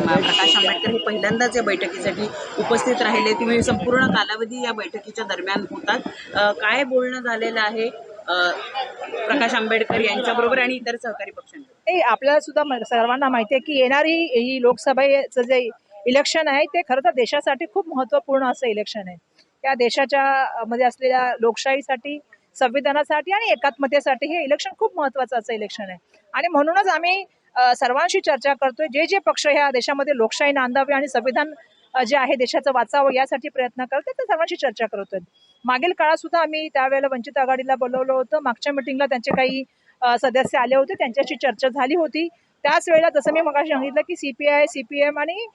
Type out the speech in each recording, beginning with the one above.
प्रकाश आंबेडकर हे पहिल्यांदाच या बैठकीसाठी उपस्थित राहिले. तुम्ही संपूर्ण कालावधी या बैठकीच्या दरम्यान होतात. काय बोलणं झालेलं आहे प्रकाश आंबेडकर यांच्याबरोबर आणि इतर सहकारी पक्षांबरोबर? आपल्याला सुद्धा सर्वांना माहिती आहे की येणारी ही लोकसभेचं जे इलेक्शन आहे ते खरं तर देशासाठी खूप महत्त्वपूर्ण असं इलेक्शन आहे. त्या देशाच्या मध्ये असलेल्या लोकशाहीसाठी, संविधानासाठी आणि एकात्मतेसाठी हे इलेक्शन खूप महत्त्वाचं असं इलेक्शन आहे. आणि म्हणूनच आम्ही सर्वांशी चर्चा करतोय. जे जे पक्ष ह्या देशामध्ये लोकशाही नांदावी आणि संविधान जे आहे देशाचं वाचावं यासाठी प्रयत्न करतोय ते सर्वांशी चर्चा करतोय. मागील काळात सुद्धा आम्ही त्यावेळेला वंचित आघाडीला बोलवलं होतं. मागच्या मिटिंगला त्यांचे काही सदस्य आले होते, त्यांच्याशी चर्चा झाली होती. त्याच वेळेला जसं मी मगाशी सांगितलं की CPI, CPM आणि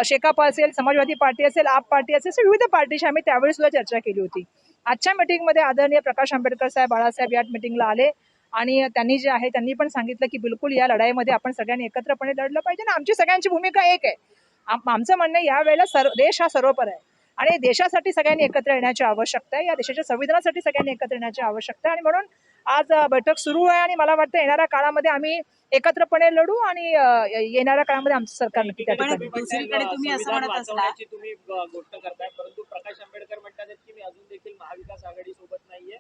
शेकाप असेल, समाजवादी पार्टी असेल, आप पार्टी असेल, असे विविध पार्टीशी आम्ही त्यावेळी सुद्धा चर्चा केली होती. आजच्या मिटिंगमध्ये आदरणीय प्रकाश आंबेडकर साहेब, बाळासाहेब या मिटिंगला आले आणि त्यांनी जे आहे त्यांनी पण सांगितलं की बिलकुल या लढाईमध्ये आपण सगळ्यांनी एकत्रपणे लढलं पाहिजे आणि आमची सगळ्यांची भूमिका एक आहे. आमचं म्हणणं यावेळेला देश हा सर्वोपर आहे आणि देशासाठी सगळ्यांनी एकत्र येण्याची आवश्यकता आहे. या देशाच्या संविधानासाठी सगळ्यांनी एकत्र येण्याची आवश्यकता आहे आणि म्हणून आज बैठक सुरू आहे आणि मला वाटतं येणाऱ्या काळामध्ये आम्ही एकत्रपणे लढू आणि येणाऱ्या काळामध्ये आमचं सरकार नक्की त्या ठिकाणी. दुसरीकडे तुम्ही असं म्हणत असला तुम्ही गोष्ट करताय, परंतु प्रकाश आंबेडकर म्हणतात की मी अजून देखील महाविकास आघाडी सोबत नाहीये,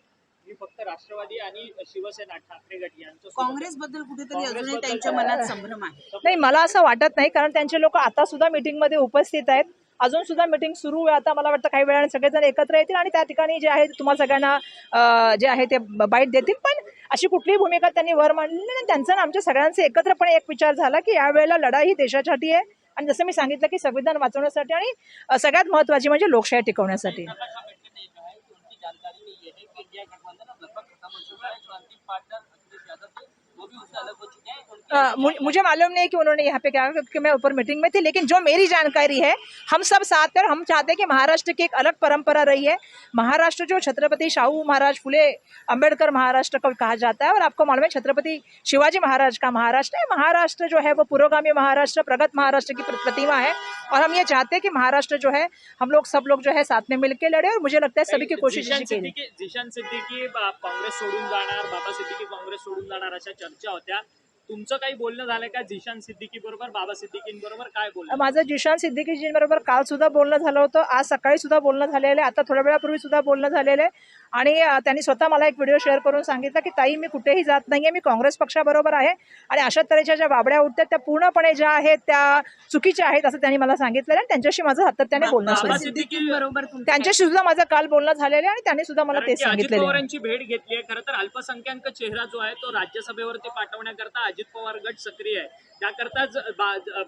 मी फक्त राष्ट्रवादी आणि शिवसेना ठाकरे गट यांचं. काँग्रेस बद्दल कुठेतरी अजूनही त्यांच्या मनात संभ्रम आहे. नाही, मला असं वाटत नाही, कारण त्यांचे लोक आता सुद्धा मीटिंगमध्ये उपस्थित आहेत. अजून सुद्धा मीटिंग सुरू आहे. आता मला वाटतं काही वेळाने सगळेजण एकत्र येतील आणि त्या ठिकाणी जे आहे तुम्हाला सगळ्यांना जे आहे ते बाईट देतील. पण अशी कुठलीही भूमिका त्यांनी वर मांडली नाही. त्यांचा आणि आमच्या सगळ्यांचे एकत्रपणे एक विचार झाला की यावेळेला लढाई ही देशासाठी आहे आणि जसं मी सांगितलं की संविधान वाचवण्यासाठी आणि सगळ्यात महत्त्वाची म्हणजे लोकशाही टिकवण्यासाठी. मुझे मालूम नहीं कि उन्होंने यहाँ पे क्या कहा क्योंकि मैं ऊपर मीटिंग में थी, लेकिन जो मेरी जानकारी है हम सब साथ हैं और हम चाहते हैं कि महाराष्ट्र की एक अलग परंपरा रही है. महाराष्ट्र जो छत्रपति शाहू महाराज, फुले अंबेडकर महाराष्ट्र को कहा जाता है और आपको मालूम है छत्रपति शिवाजी महाराज का महाराष्ट्र है. महाराष्ट्र जो है वो पुरोगामी महाराष्ट्र, प्रगत महाराष्ट्र की प्रतिमा है और हम ये चाहते हैं कि महाराष्ट्र जो है हम लोग सब लोग जो है साथ में मिलकर लड़े और मुझे लगता है सभी की कोशिश जिशान सिद्दीकी काँग्रेस सोडून जाणार, बाबा सिद्दीकी काँग्रेस सोडून जाणार अशा चर्चा होत्या. तुमचं काही बोलणं झालं का जिशान सिद्दीकी बरोबर, बाबा सिद्दीकींबरोबर काय बोलणं? माझं जिशान सिद्दीकीजींबरोबर काल सुद्धा बोलणं झालं होतं, आज सकाळी सुद्धा बोलणं झालेलं आहे, आता थोड्या वेळापूर्वी सुद्धा बोलणं झालेलं आहे आणि त्यांनी स्वतः मला एक व्हिडिओ शेअर करून सांगितलं की ताई मी कुठेही जात नाहीये, मी काँग्रेस पक्षाबरोबर आहे आणि अशा तऱ्हेच्या ज्या बाबड्या उठतात त्या पूर्णपणे ज्या आहेत त्या चुकीच्या आहेत असं त्यांनी मला सांगितलेलं आहे. त्यांच्याशी माझं सातत्याने बोलणं सुरू आहे. त्यांच्याशी सुद्धा माझं काल बोलणं झालेलं आहे आणि त्यांनी सुद्धा मला तेच सांगितलेलं आहे. पवारांची भेट घेतली आहे. खरं तर अल्पसंख्याक चेहरा जो आहे तो राज्यसभेवरती पाठवण्याकरता अजित पवार गट सक्रिय आहे. त्याकरताच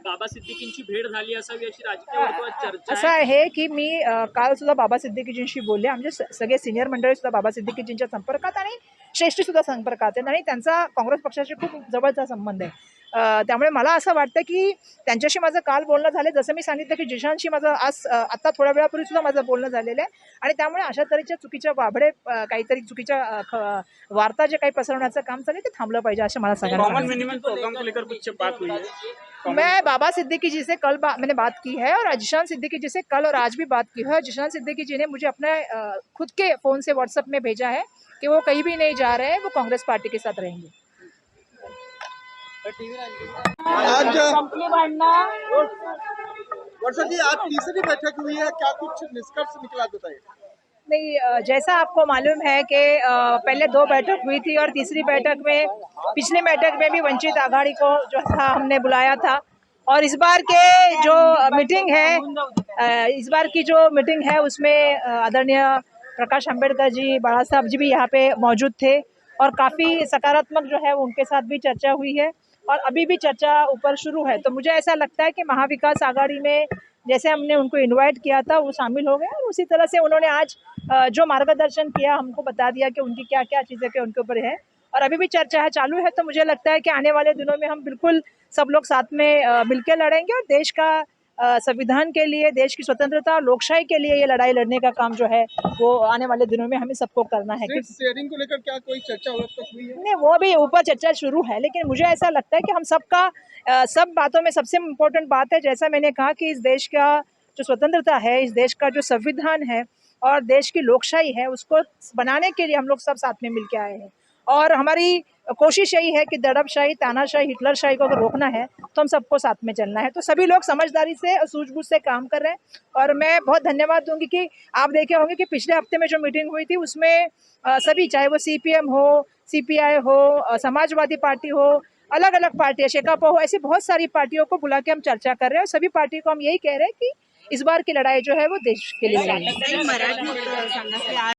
बाबा सिद्दीकींची भेट झाली असावी अशी राजकीय वर्तुळात चर्चा असं आहे की मी काल सुद्धा बाबा सिद्दीकीजींशी बोलले. आमचे सगळे सिनियर मंडळी सुद्धा बाबा सिद्दीकीजींच्या संपर्कात आणि श्रेष्ठी सुद्धा संपर्कात आहेत आणि त्यांचा काँग्रेस पक्षाशी खूप जवळचा संबंध आहे. त्यामुळे मला असं वाटतं की त्यांच्याशी माझं काल बोलणं झालं. जसं मी सांगितलं की जिशानशी माझं आज आता थोड्या वेळापूर्वी सुद्धा माझं बोलणं झालेलं आहे आणि त्यामुळे अशा तऱ्हेच्या चुकीच्या वाबडे काहीतरी चुकीच्या वार्ता जे काही पसरवण्याचं काम चालू ते थांबलं पाहिजे असं मला सांगायचं. मैं बाबा सिद्दीकी जी से कल मैंने बात की है और जिशान सिद्दीकी जी से कल और आज भी बात की है. जिशान सिद्दीकी जी ने मुझे अपने खुद के फ़ोन से व्हाट्सएप में भेजा है कि वो कहीं भी नहीं जा रहे हैं, वो कांग्रेस पार्टी के साथ रहेंगे. आज वर्षा जी आज तीसरी बैठक हुई है, क्या कुछ निष्कर्ष निकला बताइए? नहीं, जैसा आपको मालूम है कि पहले 2 बैठक हुई थी और तीसरी बैठक में पिछली बैठक में भी वंचित आघाड़ी को जो था हमने बुलाया था और इस बार के जो मीटिंग है इस बार की जो मीटिंग है उसमें आदरणीय प्रकाश आंबेडकर जी, बाला साहब जी भी यहाँ पे मौजूद थे और काफ़ी सकारात्मक जो है उनके साथ भी चर्चा हुई है और अभी भी चर्चा ऊपर शुरू है. तो मुझे ऐसा लगता है कि महाविकास आघाड़ी में जैसे हमने उनको इनवाइट किया था वो शामिल हो गए और उसी तरह से उन्होंने आज जो मार्गदर्शन किया हमको बता दिया कि उनकी क्या क्या चीज़ें के उनके ऊपर है और अभी भी चर्चा है चालू है. तो मुझे लगता है कि आने वाले दिनों में हम बिल्कुल सब लोग साथ में मिलकर लड़ेंगे और देश का संविधान के लिए, देश की स्वतंत्रता और लोकशाही के लिए ये लड़ाई लड़ने का काम जो है वो आने वाले दिनों में हमें सबको करना है. शेयरिंग को लेकर क्या कोई चर्चा हुई है? नहीं, वो भी ऊपर चर्चा शुरू है, लेकिन मुझे ऐसा लगता है कि हम सबका सब बातों में सबसे इम्पोर्टेंट बात है जैसा मैंने कहा कि इस देश का जो स्वतंत्रता है, इस देश का जो संविधान है और देश की लोकशाही है उसको बनाने के लिए हम लोग सब साथ में मिलकर आए हैं और हमारी कोशिश यही है कि दड़बशाही, तानाशाही, हिटलरशाही को अगर रोकना है तो हम सबको साथ में चलना है। तो सभी लोग समझदारी से और सूझबूझ से काम कर रहे हैं और मैं बहुत धन्यवाद दूंगी कि आप देखे होंगे कि पिछले हफ्ते में जो मीटिंग हुई थी उसमें सभी, चाहे वो CPM हो, CPI हो, समाजवादी पार्टी हो, अलग अलग पार्टी, शेकाप हो, ऐसी बहुत सारी पार्टियों को बुला के हम चर्चा कर रहे हैं और सभी पार्टी को हम यही कह रहे हैं कि इस बार की लड़ाई जो है वो देश के लिए लड़ाई है। मराठीत सांगा की आज